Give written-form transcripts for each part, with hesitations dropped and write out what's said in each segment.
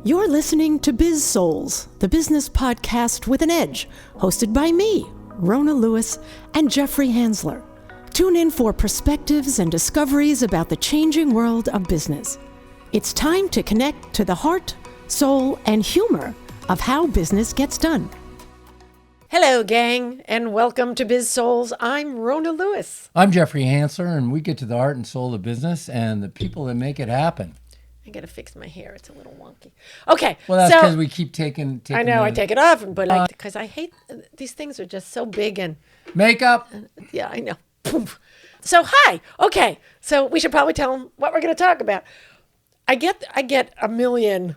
You're listening to Biz-Souls, the business podcast with an edge, hosted by me, Rona Lewis, and Jeffrey Hansler. Tune in for perspectives and discoveries about the changing world of business. It's time to connect to the heart, soul, and humor of how business gets done. Hello, gang, and welcome to Biz-Souls. I'm Rona Lewis. I'm Jeffrey Hansler, and we get to the heart and soul of business and the people that make it happen. I gotta fix my hair; it's a little wonky. Okay, well, that's because we keep taking. I know I take it off, but because I hate these things are just so big and makeup. Yeah, I know. So hi. Okay, so we should probably tell them what we're going to talk about. I get a million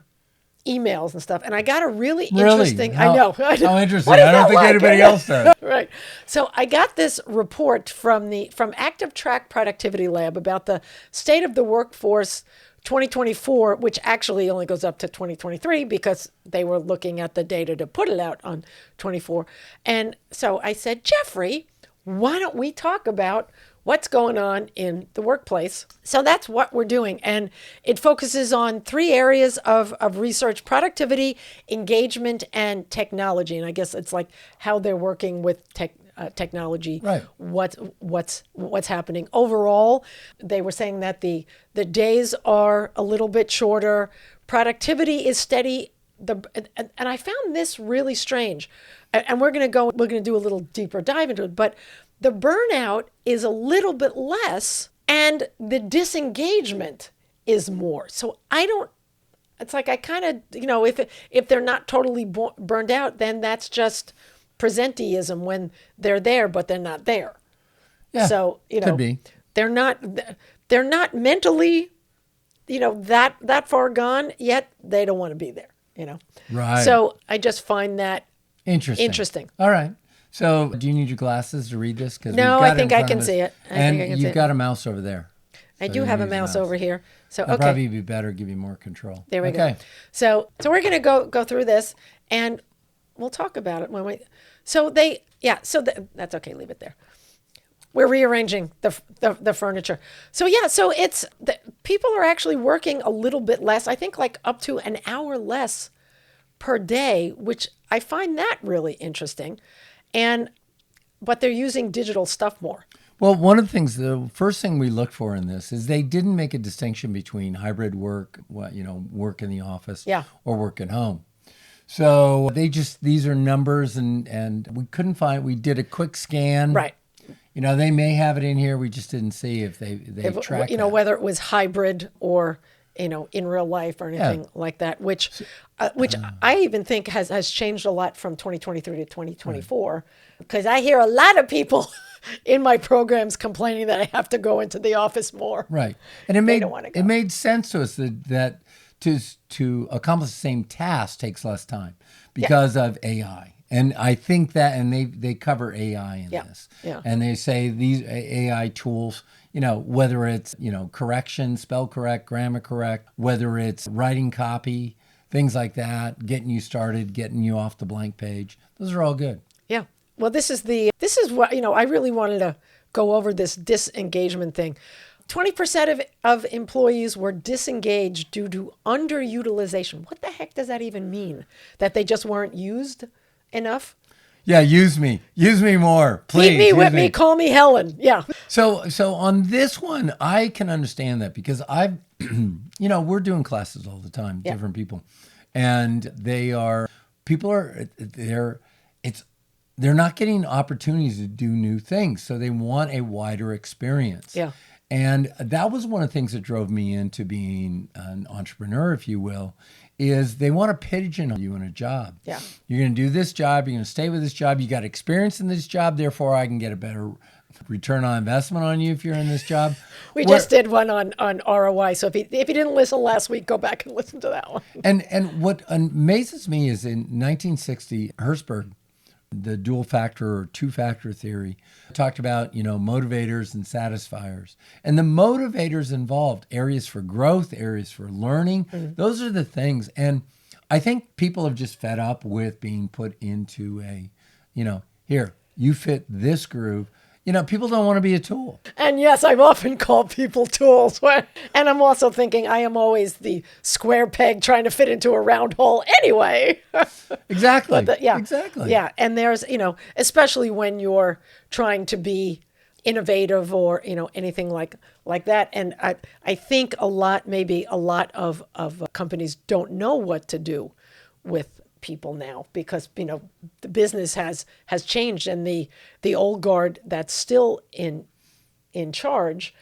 emails and stuff, and I got a really interesting. How, I know. How interesting! I don't think anybody else does. Right. So I got this report from Active Track Productivity Lab about the state of the workforce 2024, which actually only goes up to 2023 because they were looking at the data to put it out on 24. And so I said, Jeffrey, why don't we talk about what's going on in the workplace? So that's what we're doing. And it focuses on three areas of research: productivity, engagement, and technology. And I guess it's like how they're working with technology, right? What's happening overall. They were saying that the days are a little bit shorter, productivity is steady. And I found this really strange, and we're going to do a little deeper dive into it. But the burnout is a little bit less, and the disengagement is more. So it's like I kind of, if they're not totally burned out, then that's just presenteeism when they're there, but they're not there. Yeah, so, could be. They're not mentally, that far gone, yet they don't want to be there, Right. So I just find that interesting. All right. So do you need your glasses to read this? No, I think I can see it. You've got a mouse over there. I do have a mouse over here. So it'd probably be better, give you more control. There we go. So we're going to go through this, and we'll talk about it when we. That's okay. Leave it there. We're rearranging the furniture. So it's people are actually working a little bit less. I think like up to an hour less per day, which I find that really interesting. But they're using digital stuff more. Well, one of the things, the first thing we look for in this is they didn't make a distinction between hybrid work, work in the office, or work at home. So these are numbers, and we couldn't find. We did a quick scan. Right. They may have it in here. We just didn't see if they tracked that. Whether it was hybrid or in real life or anything like that, which I even think has changed a lot from 2023 to 2024, because I hear a lot of people in my programs complaining that I have to go into the office more. Right, and it made sense to us that to accomplish the same task takes less time because of AI. And I think that, and they cover AI in this. Yeah. And they say these AI tools, whether it's, correction, spell correct, grammar correct, whether it's writing copy, things like that, getting you started, getting you off the blank page. Those are all good. Yeah. Well, this is what, I really wanted to go over this disengagement thing. 20% of employees were disengaged due to underutilization. What the heck does that even mean? That they just weren't used enough? Yeah, use me more, please. Keep me with me, call me Helen. Yeah. So on this one, I can understand that because we're doing classes all the time, different people, and they're not getting opportunities to do new things, so they want a wider experience. Yeah. And that was one of the things that drove me into being an entrepreneur, if you will, is they want to pigeonhole you in a job. Yeah. You're going to do this job. You're going to stay with this job. You got experience in this job. Therefore, I can get a better return on investment on you if you're in this job. We just did one on ROI. So if you didn't listen last week, go back and listen to that one. And what amazes me is in 1960, Herzberg, the dual factor or two factor theory, talked about, motivators and satisfiers. And the motivators involved areas for growth, areas for learning. Mm-hmm. Those are the things. And I think people have just fed up with being put into here, you fit this groove. people don't want to be a tool. And yes, I've often called people tools. And I'm also thinking I am always the square peg trying to fit into a round hole anyway. Exactly. Yeah. Exactly. Yeah. And there's, especially when you're trying to be innovative or, anything like that. And I think maybe a lot of companies don't know what to do with people now because, the business has changed, and the old guard that's still in charge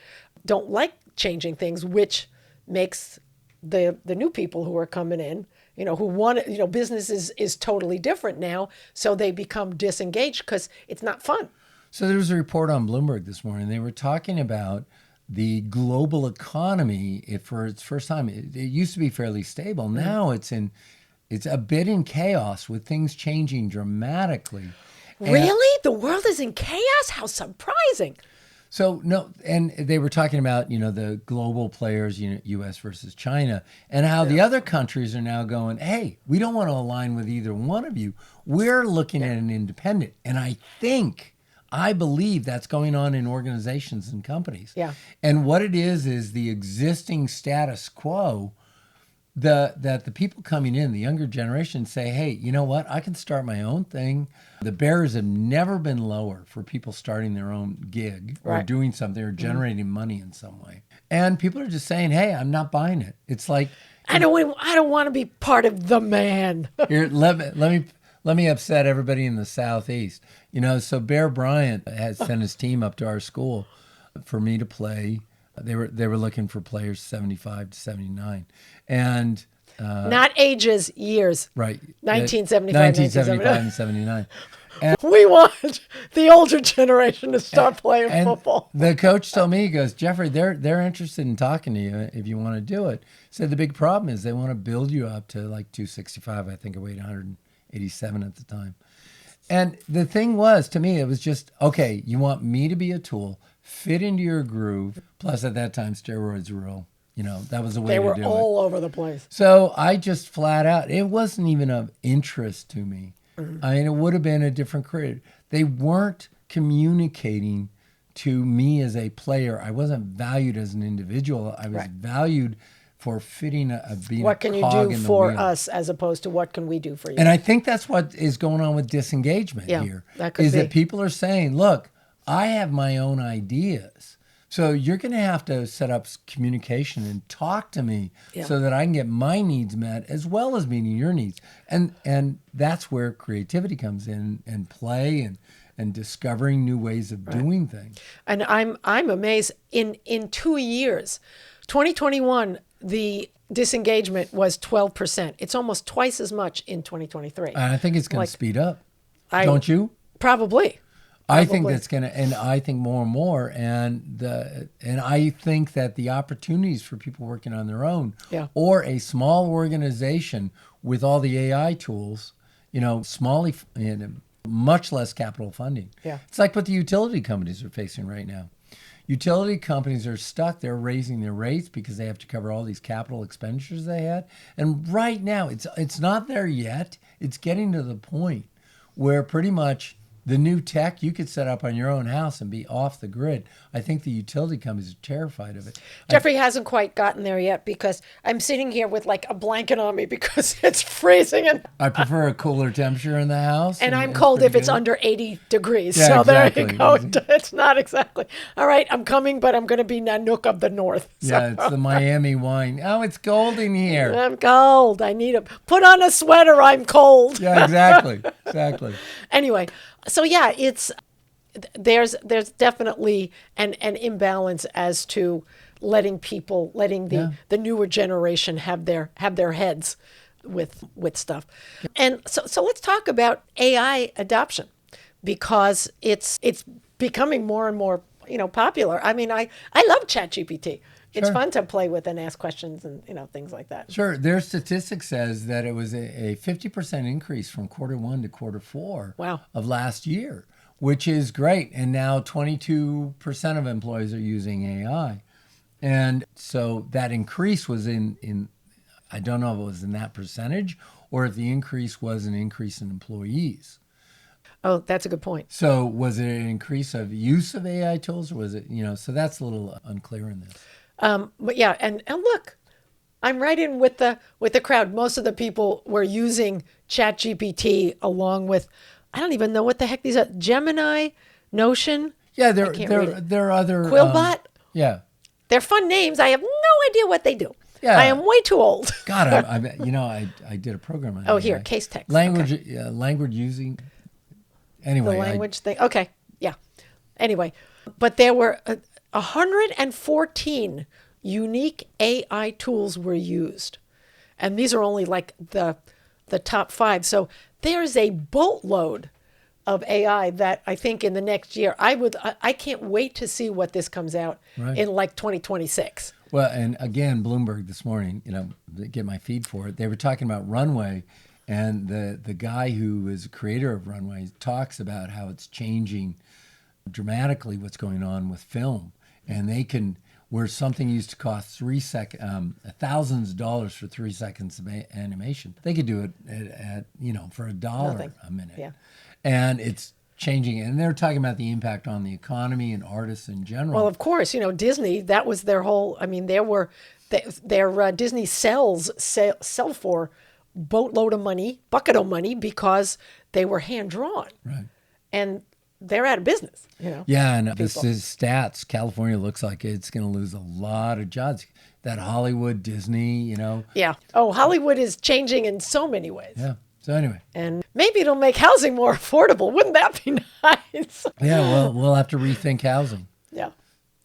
don't like changing things, which makes the new people who are coming in, who want, business is totally different now. So they become disengaged because it's not fun. So there was a report on Bloomberg this morning. They were talking about the global economy. For its first time, it used to be fairly stable. Now it's a bit in chaos with things changing dramatically. Really? The world is in chaos? How surprising. So no, and they were talking about, the global players, U.S. versus China, and how the other countries are now going, hey, we don't want to align with either one of you. We're looking at an independent. And I believe that's going on in organizations and companies. Yeah. And what it is the existing status quo that the people coming in, the younger generation, say, hey, you know what? I can start my own thing. The barriers have never been lower for people starting their own gig or doing something or generating money in some way. And people are just saying, hey, I'm not buying it. It's like, I don't want to be part of the man. Here, let me upset everybody in the Southeast. So Bear Bryant has sent his team up to our school for me to play. They were looking for players 75 to 79, and not ages, years. Right. 1975 and 79. We want the older generation to start playing football. The coach told me, he goes, Jeffrey, they're interested in talking to you if you want to do it. He said the big problem is they want to build you up to like 265. I think I weighed 187 at the time. And the thing was, to me, it was just, okay, you want me to be a tool, fit into your groove. Plus, at that time, steroids were real. That was the way to do it. They were all over the place. So I just flat out, it wasn't even of interest to me. I mean, it would have been a different career. They weren't communicating to me as a player. I wasn't valued as an individual. I was valued for fitting being what can a you cog do in the for wheel. us as opposed to what can we do for you? And I think that's what is going on with disengagement here. That could be. That people are saying, look, I have my own ideas. So you're going to have to set up communication and talk to me so that I can get my needs met as well as meeting your needs. And that's where creativity comes in and play and discovering new ways of doing things. And I'm amazed. In 2 years, 2021, the disengagement was 12%. It's almost twice as much in 2023. And I think it's going to speed up. Don't you? Probably. I think that's going to, and I think more and more, and I think that the opportunities for people working on their own, or a small organization with all the AI tools, small and much less capital funding. Yeah. It's like what the utility companies are facing right now. Utility companies are stuck. They're raising their rates because they have to cover all these capital expenditures they had. And right now, it's not there yet. It's getting to the point where pretty much the new tech you could set up on your own house and be off the grid. I think the utility companies are terrified of it. Jeffrey hasn't quite gotten there yet because I'm sitting here with like a blanket on me because it's freezing. And I prefer a cooler temperature in the house. And I'm cold if it's under 80 degrees. Yeah, so exactly. There you go. It's not exactly. All right, I'm coming, but I'm going to be Nanook of the North. So. Yeah, it's the Miami wine. Oh, it's cold in here. I'm cold. I need put on a sweater. I'm cold. Yeah, exactly. Anyway, so yeah, there's definitely an imbalance as to letting the newer generation have their heads with stuff. And so let's talk about AI adoption because it's becoming more and more popular. I mean, I love ChatGPT. It's fun to play with and ask questions and things like that. Sure. Their statistics says that it was a 50% increase from Q1 to Q4 of last year, which is great. And now 22% of employees are using AI. And so that increase was in I don't know if it was in that percentage or if the increase was an increase in employees. Oh, that's a good point. So was it an increase of use of AI tools, or was it, so that's a little unclear in this. But yeah, and look, I'm right in with the crowd. Most of the people were using ChatGPT along with, I don't even know what the heck these are. Gemini, Notion. Yeah, there are other Quillbot. Yeah. They're fun names. I have no idea what they do. Yeah. I am way too old. God, I did a program on Oh, here, case text. Language, Okay. Language using. Anyway. The language thing. Okay. Yeah. Anyway, but there were 114 unique AI tools were used. And these are only like the top 5. So there's a boatload of AI that I think in the next year, I can't wait to see what this comes out in like 2026. Well, and again, Bloomberg this morning, get my feed for it. They were talking about Runway, and the guy who is a creator of Runway talks about how it's changing dramatically what's going on with film. And they can, where something used to cost thousands of dollars for 3 seconds of animation, they could do it at for $1 a minute. Yeah. And it's changing. And they're talking about the impact on the economy and artists in general. Well, of course, Disney, that was their whole, their Disney sell for boatload of money, bucket of money, because they were hand drawn. Right. And they're out of business, Yeah, and this is stats. California looks like it's going to lose a lot of jobs. That Hollywood, Disney, Yeah. Oh, Hollywood is changing in so many ways. Yeah. So anyway. And maybe it'll make housing more affordable. Wouldn't that be nice? Yeah, well, we'll have to rethink housing. Yeah.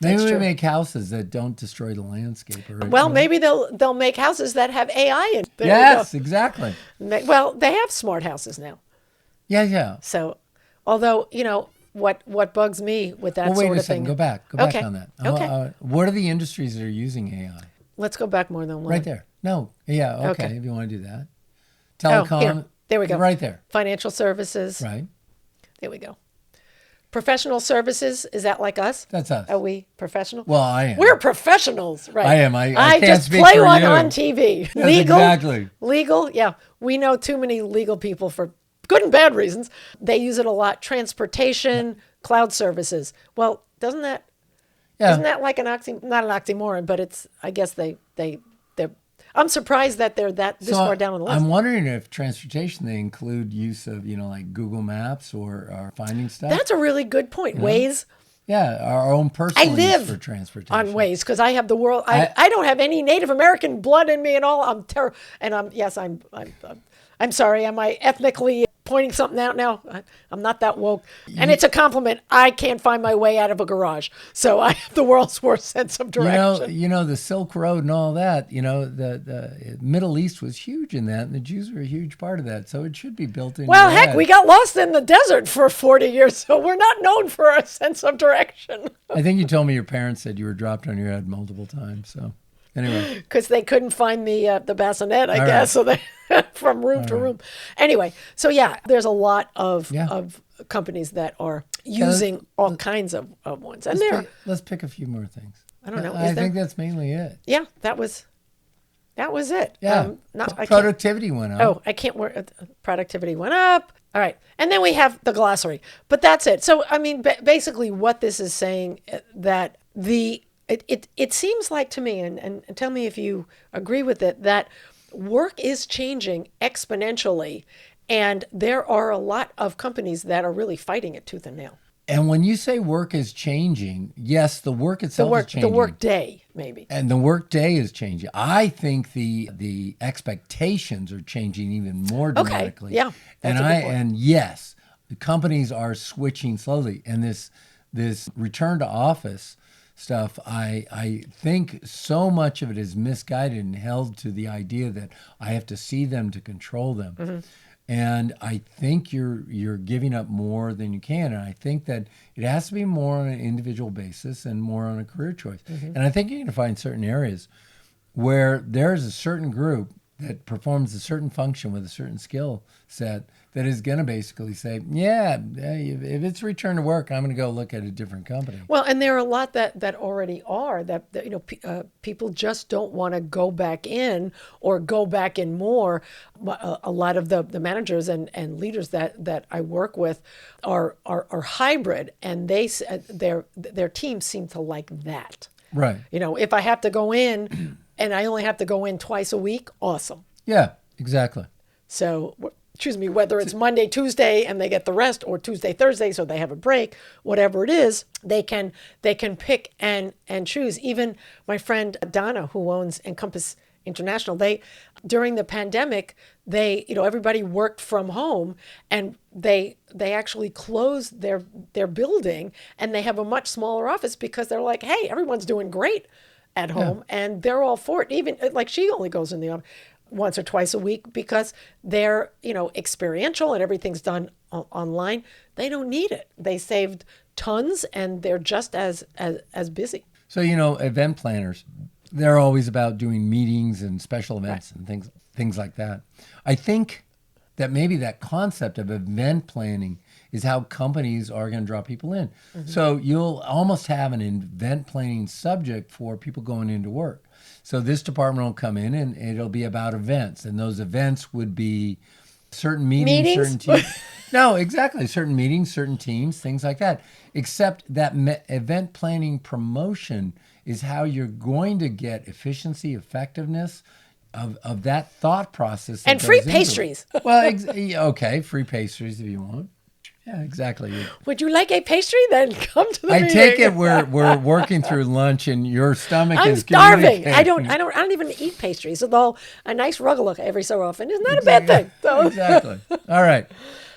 Maybe we make houses that don't destroy the landscape. Well, maybe they'll make houses that have AI in. Yes, exactly. Well, they have smart houses now. Yeah. So, although, what bugs me with that sort of thing. Wait a second. Go back on that. Okay. What are the industries that are using AI? Let's go back more than one. Right there. No. Yeah. Okay. If you want to do that. Oh, Telecom. here. There we go. Right there. Financial services. Right. There we go. Professional services. Is that like us? That's us. Are we professional? Well, I am. We're professionals, right? I am. I can't just speak play for one you. on TV. Yes, exactly. Legal. Yeah. We know too many legal people for good and bad reasons. They use it a lot. Transportation, cloud services. Well, isn't that like not an oxymoron, but it's, I guess they're, I'm surprised that they're this far down on the list. I'm wondering if transportation, they include use of, like Google Maps or finding stuff. That's a really good point. Waze. Yeah, our own personal I live use for transportation. on Waze because I have the world. I don't have any Native American blood in me at all. I'm terrible, and I'm sorry. Am I ethnically pointing something out now? I'm not that woke, and it's a compliment. I can't find my way out of a garage, so I have the world's worst sense of direction. The Silk Road and all that. The Middle East was huge in that, and the Jews were a huge part of that. So it should be built in. Well, heck, we got lost in the desert for 40 years, so we're not known for our sense of direction. I think you told me your parents said you were dropped on your head multiple times. So. Anyway, because they couldn't find the bassinet, I guess, so they from room to room. Anyway, so yeah, there's a lot of companies that are using all kinds of ones, and let's pick a few more things. I don't know. I think that's mainly it. Yeah, that was it. Yeah, productivity went up. Oh, I can't work. Productivity went up. All right, and then we have the glossary, but that's it. So I mean, basically, what this is saying that It seems like to me, and tell me if you agree with it, that work is changing exponentially, and there are a lot of companies that are really fighting it tooth and nail. And when you say work is changing, yes, the work itself is changing. The work day, maybe. And the work day is changing. I think the expectations are changing even more dramatically. Okay, yeah. And yes, the companies are switching slowly. And this return to office stuff, I think so much of it is misguided and held to the idea that I have to see them to control them. Mm-hmm. And I think you're giving up more than you can. And I think that it has to be more on an individual basis and more on a career choice. Mm-hmm. And I think you're going to find certain areas where there's a certain group that performs a certain function with a certain skill set that is going to basically say, yeah, if it's return to work, I'm going to go look at a different company. Well, and there are a lot that already are that people just don't want to go back in or go back in more. A lot of the managers and leaders that I work with are hybrid, and their teams seem to like that. Right. If I have to go in and I only have to go in twice a week, awesome. Yeah, exactly. So, whether it's Monday, Tuesday, and they get the rest, or Tuesday, Thursday, so they have a break, whatever it is, they can pick and choose. Even my friend Donna, who owns Encompass International, during the pandemic, everybody worked from home, and they actually closed their building, and they have a much smaller office because they're like, hey, everyone's doing great at home, and they're all for it. Even like she only goes in the office once or twice a week because they're experiential and everything's done online. They don't need it. They saved tons, and they're just as busy. So event planners, they're always about doing meetings and special events and things like that. I think that maybe that concept of event planning is how companies are going to draw people in. Mm-hmm. So you'll almost have an event planning subject for people going into work. So this department will come in and it'll be about events. And those events would be certain meetings? Certain teams. No, exactly. Certain meetings, certain teams, things like that. Except that event planning promotion is how you're going to get efficiency, effectiveness of that thought process. And free pastries. Well, okay, free pastries if you want. Yeah, exactly. Would you like a pastry? Then come to the meeting. I take it we're working through lunch and your stomach is starving. I don't even eat pastries, although a nice rugelach every so often is not a bad thing. So. Exactly. All right.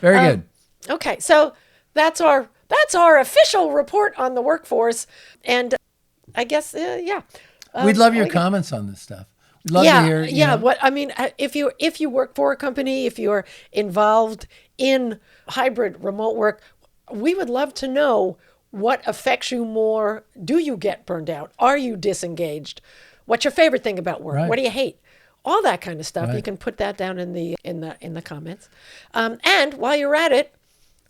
Very good. Okay, so that's our official report on the workforce, and I guess we'd love your comments on this stuff. We'd love to hear. If you work for a company, if you're involved in hybrid remote work, we would love to know what affects you more. Do you get burned out? Are you disengaged? What's your favorite thing about work? Right. What do you hate? All that kind of stuff. Right. You can put that down in the comments. And while you're at it,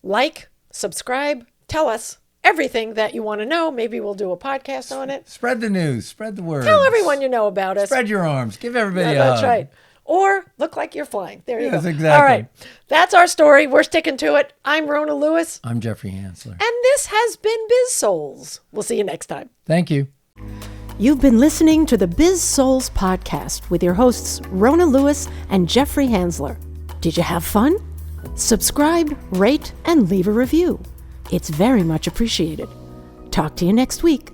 like, subscribe, tell us everything that you want to know. Maybe we'll do a podcast on it. Spread the news. Spread the word. Tell everyone you know about us. Spread your arms. Give everybody a hug. That's right. Or look like you're flying. There you go. Exactly. All right. That's our story. We're sticking to it. I'm Rona Lewis. I'm Jeffrey Hansler. And this has been Biz-Souls. We'll see you next time. Thank you. You've been listening to the Biz-Souls podcast with your hosts, Rona Lewis and Jeffrey Hansler. Did you have fun? Subscribe, rate, and leave a review. It's very much appreciated. Talk to you next week.